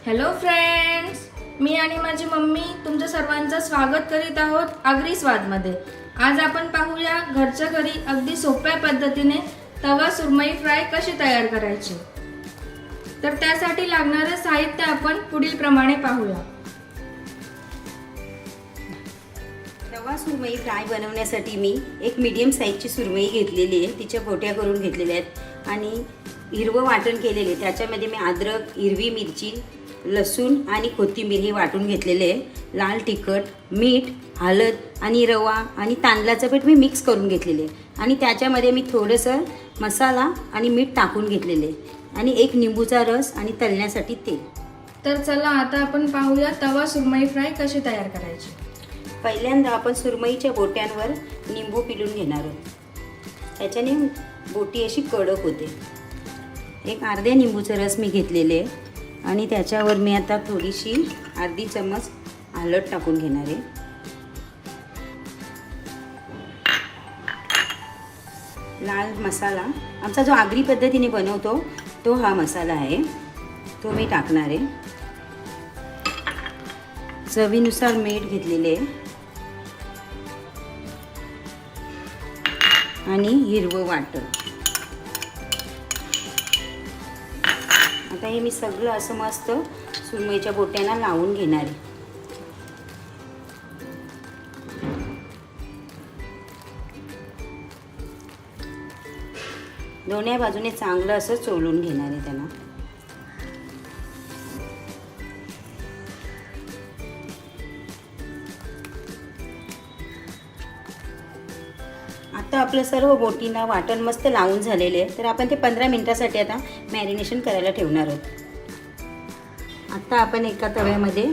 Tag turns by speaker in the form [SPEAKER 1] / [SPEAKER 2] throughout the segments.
[SPEAKER 1] Hello friends, मी आणि माझी mummy तुमच्या सर्वांचं स्वागत करीत आहोत आगरी स्वादमध्ये। आज आपण पाहूया घरच्या घरी अगदी सोप्या पद्धतीने तवा सुरमई फ्राय कशी तयार करायची। तर त्यासाठी लागणारे साहित्य आपण पुढील प्रमाणे पाहूया।
[SPEAKER 2] तवा सुरमई फ्राय बनवण्यासाठी मी एक मीडियम साईजची सुरमई घेतलेली आहे, तिच्या गोट्या करून घेतलेल्या आहेत आणि हिरवं वाटण केलेले। त्याच्यामध्ये मी अद्रक, हिरवी मिरची, लसूण आणि कोथिंबीर हे वाटून घेतलेले आहे। लाल तिखट, मीठ, हळद आणि रवा आणि तांदळाचं पीठ मी मिक्स करून घेतलेले आणि त्याच्यामध्ये मी थोडंसं मसाला आणि मीठ टाकून घेतलेले आणि एक निंबूचा रस आणि तळण्यासाठी तेल।
[SPEAKER 1] तर चला आता आपण पाहूया तवा सुरमई फ्राय कशी तयार करायची।
[SPEAKER 2] पहिल्यांदा आपण सुरमईच्या बोट्यांवर निंबू पिळून घेणार आहोत, त्याच्याने बोटी अशी कडक होते। एक अर्ध्या निंबूचा रस मी घेतलेले आहे आणि त्याच्यावर मी आता थोडीशी अर्धी चम्मच हळद टाकून घेणार आहे। लाल मसाला आमचा जो आगरी पद्धतीने बनवतो तो हा मसाला आहे, तो मी टाकणार आहे। चवीनुसार मीठ घेतलेले आहे आणि हिरवं वाटण। आता हे मी सगळं असं मस्त सुरमईच्या बोट्यांना लावून घेणार आहे। दोन्ही बाजूने चांगलं असं चोळून घेणार आहे त्यांना। आता आपलं सर्व बोटींना वाटण मस्त लावून झालेले आहे, तर आपण ते 15 मिनिटासाठी आता मॅरिनेशन करायला ठेवणार आहोत। आता आपण एका तव्यामध्ये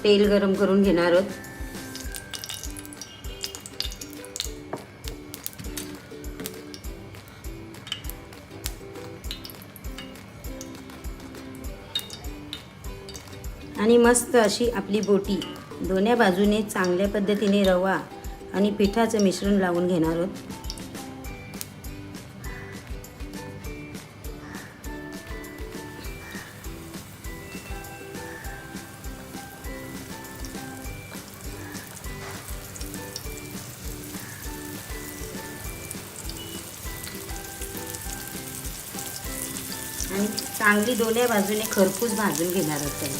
[SPEAKER 2] तेल गरम करून घेणार आहोत। आणि मस्त अशी आपली बोटी दोन्ही बाजूने चांगल्या पद्धतीने रवा आणि पिठाचं मिश्रण लावून घेणार आहोत। आणि चांगली दोन्ही बाजूने खरपूस भाजून घेणार आहोत त्याला।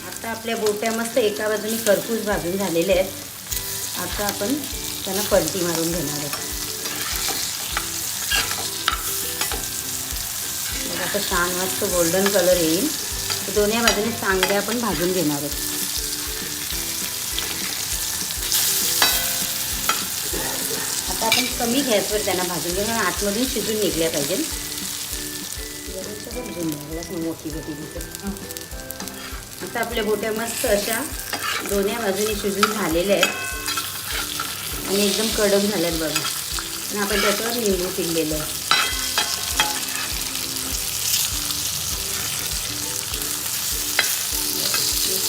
[SPEAKER 2] आता आपल्या बोट्या मस्त एका बाजूने खरपूस भाजून झालेल्या आहेत। आता आपण त्यांना पलटी मारून घेणार आहोत। आता छान मस्त गोल्डन कलर येईल, दोन्ही बाजूने चांगले आपण भाजून घेणार आहोत। आता आपण कमी गॅसवर त्यांना भाजून घेऊ, आतमधून शिजून निघल्या पाहिजे। मोठी बोटी दिसत। आता आपल्या बोट्या मस्त अशा दोन्ही बाजूने शिजून झालेल्या आहेत आणि एकदम कडक झाल्यात बघा। आणि आपण त्याच्यावर निंबू पिळलेलं आहे।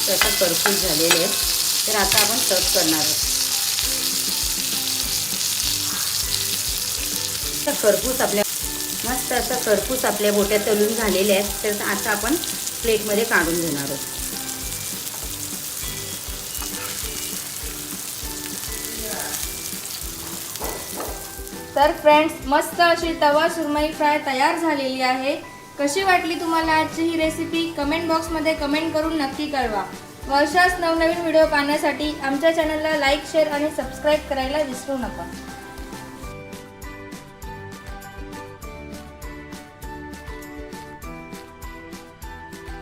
[SPEAKER 2] तसं खरपूस झालेले आहेत, तर आता आपण सर्व करणार आहोत। खरपूस आपल्या मस्त असं खरपूस आपल्या बोट्या तळून झालेल्या आहेत, तर आता आपण प्लेटमध्ये काढून घेणार आहोत।
[SPEAKER 1] तर फ्रेंड्स, मस्त अशी तवा सुरमई फ्राय तयार झालेली आहे। कशी वाटली तुम्हाला आजची ही रेसिपी कमेंट बॉक्समध्ये कमेंट करून नक्की कळवा। व अशाच नवनवीन व्हिडिओ पाहण्यासाठी आमच्या चॅनलला लाईक, शेअर आणि सबस्क्राईब करायला विसरू नका।